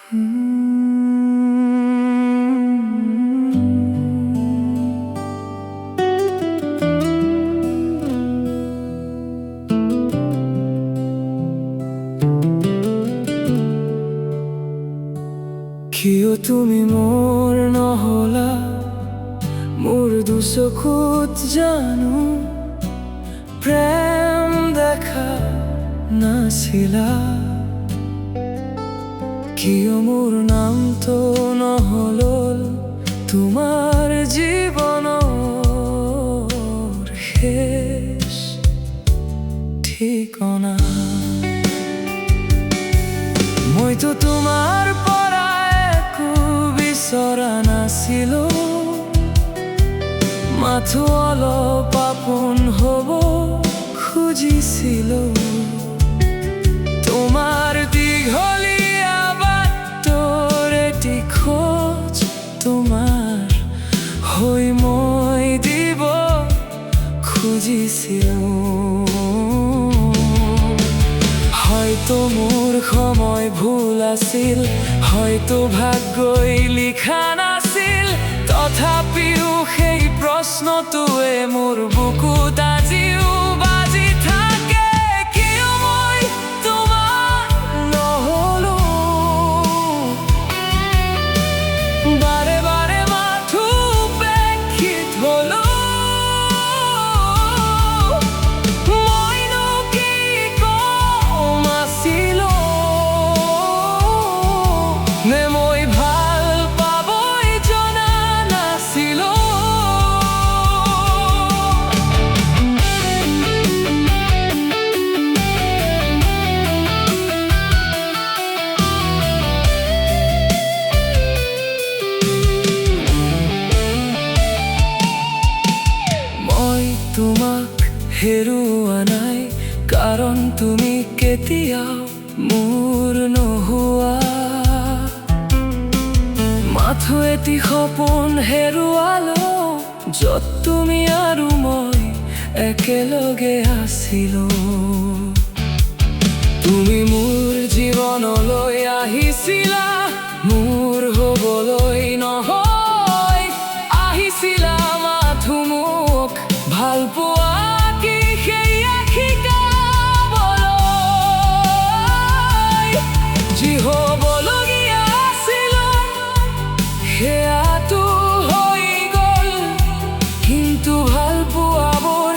কিয় তুমি মোৰ নহ'লা, মোৰ দুচকুত জানো প্ৰেম দেখা নাছিলা। কিয় মোৰ নামটো নহ'ল তোমাৰ জীৱনৰ শেষ ঠিকনা। মইতো তোমাৰ পৰা একো বিচৰা নাছিলো, মাথো অলপ আপোন হ'ব খুজিছিলো। তোমাৰ দীঘলীয়া বাটৰ এটি খোজ তোমাৰ হৈ মই দিব খুজিছিলো। হয়তো মোৰ সময় ভুল আছিল, হয়তো ভাগ্যই লিখা নাছিল, তথাপিও সেই প্ৰশ্নটোৱে মোৰ বুকুত আজিও বাজি থাকে। কিয় মই তোমাৰ নহ'লো, বাৰে বাৰে মাথো উপেক্ষিত হলো। মইনো কি কম আছিলো, নে মই ভাল পাবই জনা নাছিলো। মই তোমাক হেৰুৱা নাই, কাৰণ তুমি কেতিয়াও মোৰ নোহোৱা। মাথো এটি সপোন হেৰুৱালো, য'ত তুমি আৰু মই একেলগে আছিলো। তুমি মোৰ জীৱনলৈ আহিছিলা, মোৰ হ'বলৈ নহয়। আহিছিলা মাথো মোক ভাল পোৱা কি সেয়া শিকাবলৈ। যি হ'বলগীয়া আছিল সেয়াতো হৈ গ'ল, কিন্তু ভাল পোৱাবোৰ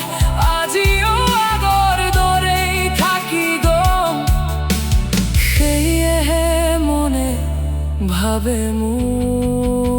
আজিও আগৰ দৰেই থাকি গ'ল। সেয়েহে মনে ভাবে মোৰ